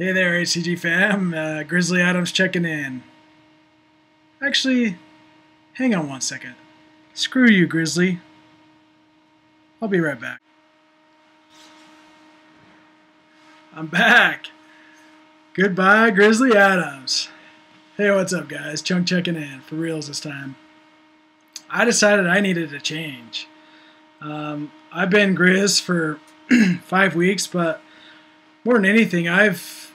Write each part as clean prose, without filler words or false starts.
Hey there, HCG fam. Grizzly Adams checking in. Actually, hang on one second. Screw you, Grizzly. I'll be right back. I'm back. Goodbye, Grizzly Adams. Hey, what's up, guys? Chunk checking in. For reals this time. I decided I needed a change. I've been Grizz for 5 weeks, but more than anything, I've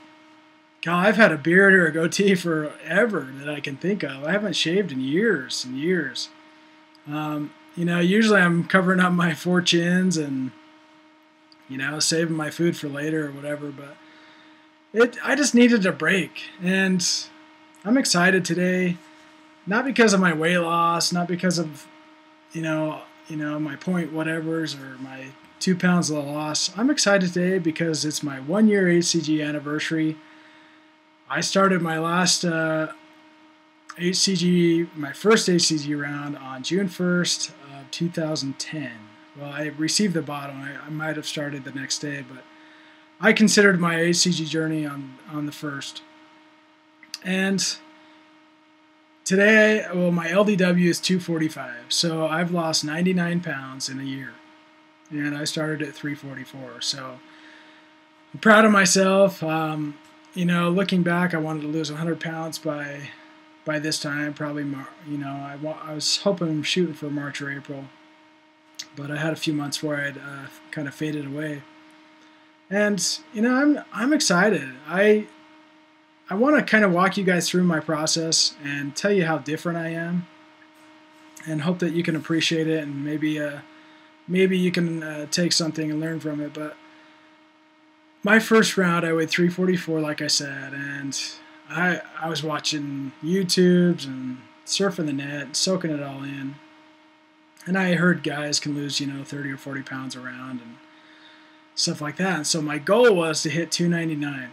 had a beard or a goatee forever that I can think of. I haven't shaved in years and years. Usually I'm covering up my four chins and, saving my food for later or whatever. But I just needed a break, and I'm excited today. Not because of my weight loss, not because of, my point whatevers or my 2 pounds of loss. I'm excited today because it's my 1-year HCG anniversary. I started my last HCG, my first HCG round on June 1st of 2010. Well, I received the bottle. I might have started the next day, but I considered my HCG journey on the 1st. And today, well, my LDW is 245, so I've lost 99 pounds in a year. And I started at 344, so I'm proud of myself. Looking back, I wanted to lose 100 pounds by this time, probably. I was shooting for March or April, but I had a few months where I'd kind of faded away. And I'm excited. I want to kind of walk you guys through my process and tell you how different I am, and hope that you can appreciate it, and maybe you can take something and learn from it. But my first round, I weighed 344, like I said, and I was watching YouTubes and surfing the net, soaking it all in. And I heard guys can lose, 30 or 40 pounds around and stuff like that. And so my goal was to hit 299.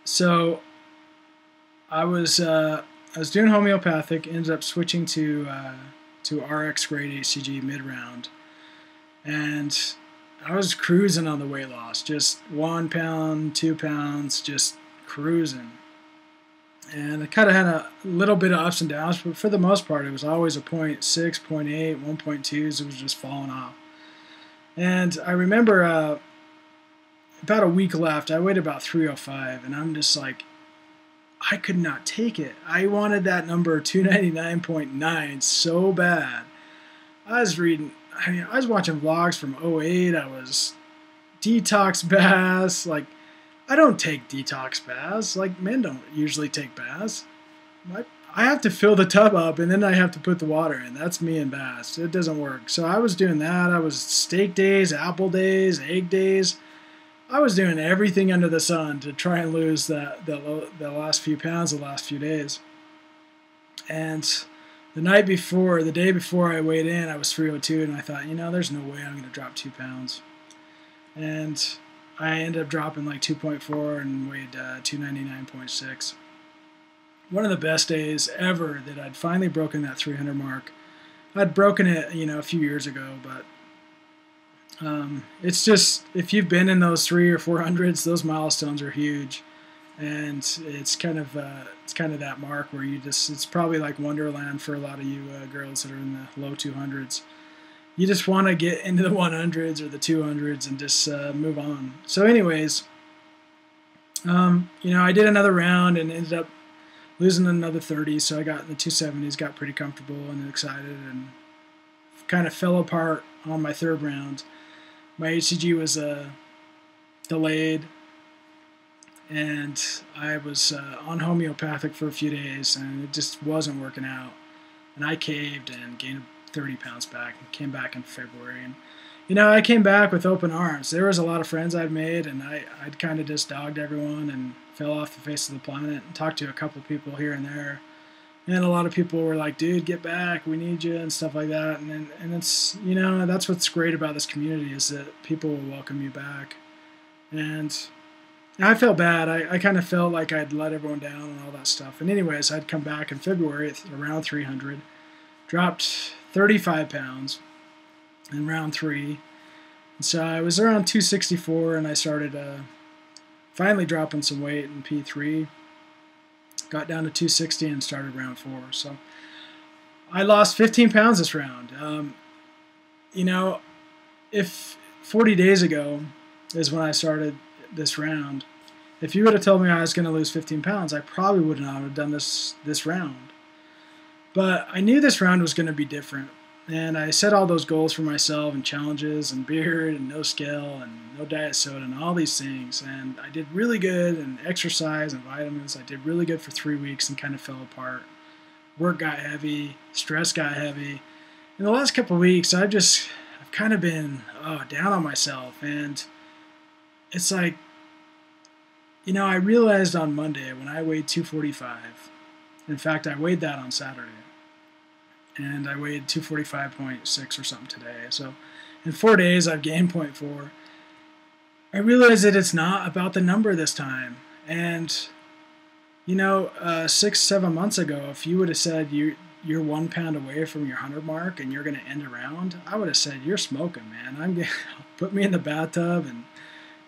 So I was doing homeopathic, ended up switching to RX grade HCG mid round, and I was cruising on the weight loss, just 1 pound, 2 pounds, just cruising. And I kind of had a little bit of ups and downs, but for the most part, it was always a 0.6, 0.8, 1.2s. It was just falling off. And I remember about a week left, I weighed about 305, and I'm just like, I could not take it. I wanted that number 299.9 so bad. I was watching vlogs from '08. I was detox baths. Like, I don't take detox baths. Like, men don't usually take baths. I have to fill the tub up, and then I have to put the water in. That's me and baths. It doesn't work. So I was doing that. I was steak days, apple days, egg days. I was doing everything under the sun to try and lose the last few pounds, the last few days. And the day before I weighed in, I was 302, and I thought, there's no way I'm going to drop 2 pounds. And I ended up dropping like 2.4 and weighed 299.6. One of the best days ever that I'd finally broken that 300 mark. I'd broken it, a few years ago, but it's just, if you've been in those 300 or 400s, those milestones are huge. And it's kind of that mark where it's probably like Wonderland for a lot of you girls that are in the low 200s. You just want to get into the 100s or the 200s and just move on. So anyways, I did another round and ended up losing another 30. So I got in the 270s, got pretty comfortable and excited, and kind of fell apart on my third round. My HCG was delayed, and I was on homeopathic for a few days, and it just wasn't working out. And I caved and gained 30 pounds back and came back in February. And, I came back with open arms. There was a lot of friends I'd made, and I'd kind of just dogged everyone and fell off the face of the planet, and talked to a couple people here and there. And a lot of people were like, dude, get back, we need you, and stuff like that. And it's, that's what's great about this community, is that people will welcome you back. And I felt bad. I kind of felt like I'd let everyone down and all that stuff. And anyways, I'd come back in February at around 300, dropped 35 pounds in round 3. And so I was around 264, and I started finally dropping some weight in P3. Got down to 260 and started round 4. So I lost 15 pounds this round. You know, if 40 days ago is when I started this round, if you would have told me I was going to lose 15 pounds, I probably would not have done this round. But I knew this round was going to be different. And I set all those goals for myself and challenges and beard and no scale and no diet soda and all these things. And I did really good and exercise and vitamins. I did really good for 3 weeks and kind of fell apart. Work got heavy. Stress got heavy. In the last couple of weeks, I've kind of been down on myself. And it's like, you know, I realized on Monday when I weighed 245. In fact, I weighed that on Saturday. And I weighed 245.6 or something today. So in 4 days, I've gained 0.4. I realized that it's not about the number this time. And, you know, 6-7 months ago, if you would have said you're 1 pound away from your 100 mark and you're going to end a round, I would have said, you're smoking, man. Put me in the bathtub and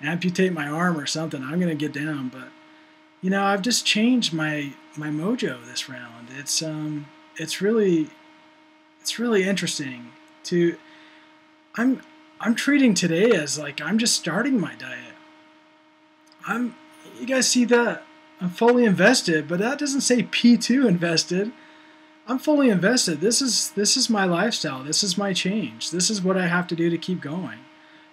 amputate my arm or something. I'm going to get down. But, you know, I've just changed my mojo this round. It's really interesting to. I'm treating today as like I'm just starting my diet. You guys see that? I'm fully invested, but that doesn't say P2 invested. I'm fully invested. This is my lifestyle. This is my change. This is what I have to do to keep going.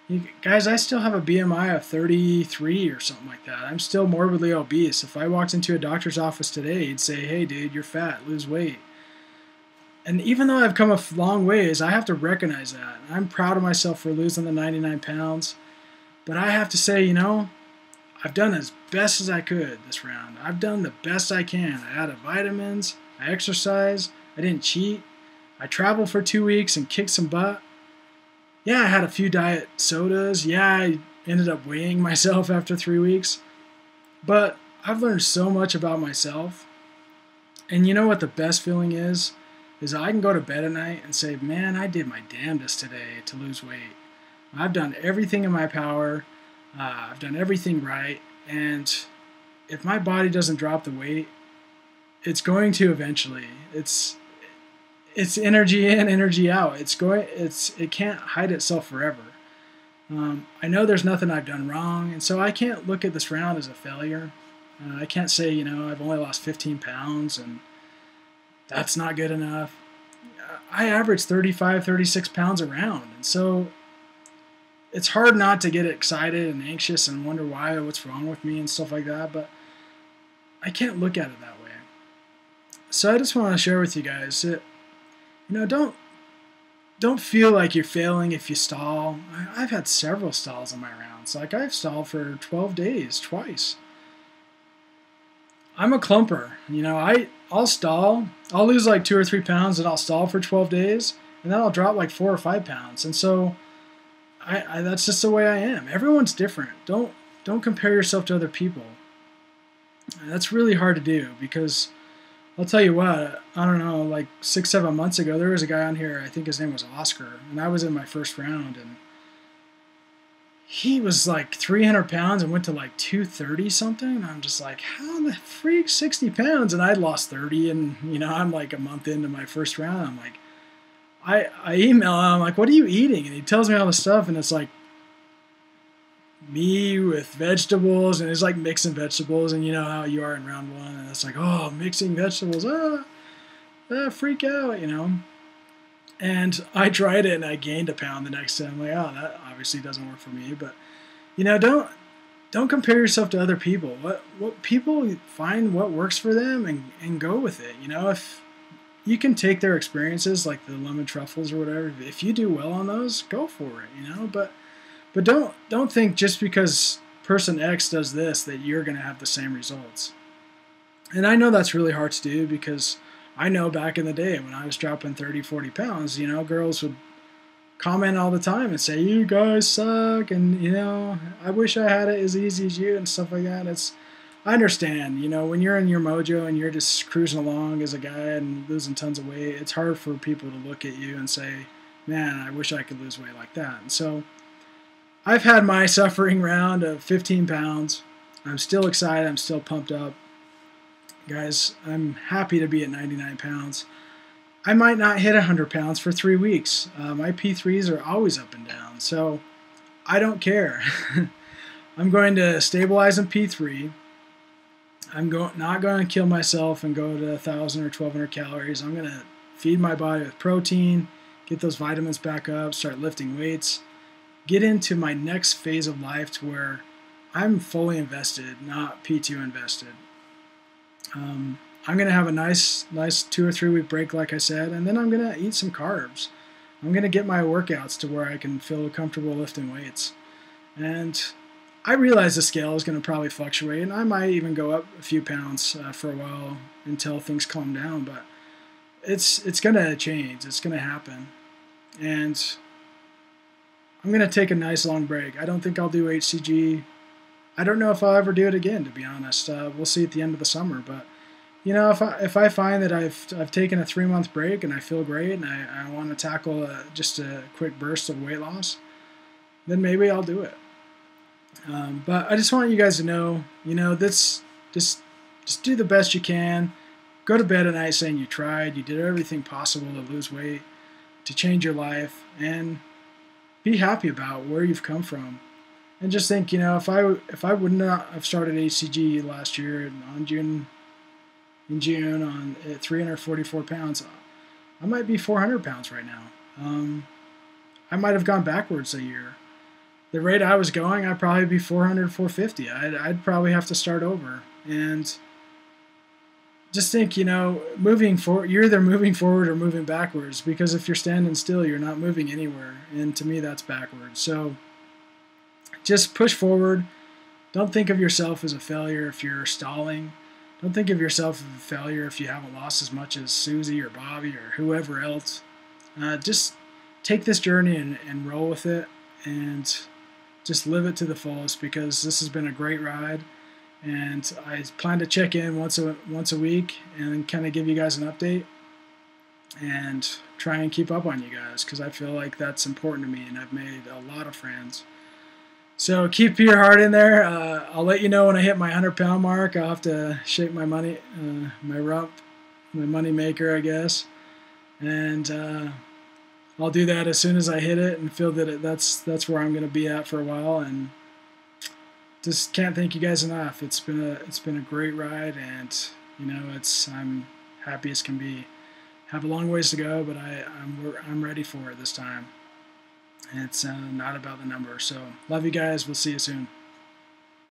You guys, I still have a BMI of 33 or something like that. I'm still morbidly obese. If I walked into a doctor's office today, he'd say, "Hey, dude, you're fat. Lose weight." And even though I've come a long ways, I have to recognize that. I'm proud of myself for losing the 99 pounds. But I have to say, you know, I've done as best as I could this round. I've done the best I can. I added vitamins. I exercised. I didn't cheat. I traveled for 2 weeks and kicked some butt. Yeah, I had a few diet sodas. Yeah, I ended up weighing myself after 3 weeks. But I've learned so much about myself. And you know what the best feeling is I can go to bed at night and say, man, I did my damnedest today to lose weight. I've done everything in my power. I've done everything right. And if my body doesn't drop the weight, it's going to eventually. It's energy in, energy out. It can't hide itself forever. I know there's nothing I've done wrong, and so I can't look at this round as a failure. I can't say, you know, I've only lost 15 pounds and that's not good enough. I average 35, 36 pounds a round, and so it's hard not to get excited and anxious and wonder what's wrong with me and stuff like that, but I can't look at it that way. So I just want to share with you guys that, you know, don't feel like you're failing if you stall. I've had several stalls in my rounds. Like I've stalled for 12 days twice. I'm a clumper. You know, I'll stall. I'll lose like 2 or 3 pounds and I'll stall for 12 days and then I'll drop like 4 or 5 pounds. And so that's just the way I am. Everyone's different. Don't compare yourself to other people. That's really hard to do because I'll tell you what, I don't know, like 6-7 months ago, there was a guy on here, I think his name was Oscar, and I was in my first round, and he was like 300 pounds and went to like 230 something, and I'm just like, how the freak, 60 pounds? And I'd lost 30, and, you know, I'm like a month into my first round, I'm like, I email him, I'm like, what are you eating? And he tells me all this stuff, and it's like, me with vegetables, and it's like mixing vegetables, and you know how you are in round 1, and it's like, oh, mixing vegetables, freak out, you know. And I tried it and I gained a pound the next day. I'm like, oh, that obviously doesn't work for me. But you know, don't compare yourself to other people. What people find what works for them and go with it. You know, if you can take their experiences like the lemon truffles or whatever, if you do well on those, go for it, you know, but don't think just because person X does this that you're going to have the same results. And I know that's really hard to do because I know back in the day when I was dropping 30, 40 pounds, you know, girls would comment all the time and say, you guys suck, and, you know, I wish I had it as easy as you and stuff like that. I understand, you know, when you're in your mojo and you're just cruising along as a guy and losing tons of weight, it's hard for people to look at you and say, man, I wish I could lose weight like that. And so I've had my suffering round of 15 pounds, I'm still excited. I'm still pumped up. Guys, I'm happy to be at 99 pounds. I might not hit 100 pounds for 3 weeks. My P3s are always up and down, so I don't care. I'm going to stabilize in P3. I'm not going to kill myself and go to 1,000 or 1,200 calories. I'm going to feed my body with protein, get those vitamins back up, start lifting weights, get into my next phase of life to where I'm fully invested, not P2 invested. I'm going to have a nice 2 or 3 week break, like I said, and then I'm going to eat some carbs. I'm going to get my workouts to where I can feel comfortable lifting weights. And I realize the scale is going to probably fluctuate, and I might even go up a few pounds for a while until things calm down, but it's going to change. It's going to happen. And I'm going to take a nice long break. I don't think I'll do HCG. I don't know if I'll ever do it again, to be honest. We'll see at the end of the summer. But, you know, if I find that I've taken a 3-month break and I feel great and I want to tackle just a quick burst of weight loss, then maybe I'll do it. But I just want you guys to know, you know, this just do the best you can. Go to bed at night saying you tried, you did everything possible to lose weight, to change your life, and be happy about where you've come from. And just think, you know, if I would not have started HCG last year in June at 344 pounds, I might be 400 pounds right now. I might have gone backwards a year. The rate I was going, I'd probably be 400, 450. I'd probably have to start over. And just think, you know, moving forward, you're either moving forward or moving backwards, because if you're standing still, you're not moving anywhere. And to me, that's backwards. So just push forward. Don't think of yourself as a failure if you're stalling. Don't think of yourself as a failure if you haven't lost as much as Susie or Bobby or whoever else. Just take this journey and roll with it, and just live it to the fullest, because this has been a great ride. And I plan to check in once a week and kind of give you guys an update and try and keep up on you guys, because I feel like that's important to me, and I've made a lot of friends. So keep your heart in there. I'll let you know when I hit my 100-pound mark. I'll have to shake my money, my rump, my money maker, I guess. And I'll do that as soon as I hit it and feel that that's where I'm going to be at for a while. And just can't thank you guys enough. It's been a great ride, and you know, I'm happy as can be. Have a long ways to go, but I'm ready for it this time. It's not about the number. So love you guys. We'll see you soon.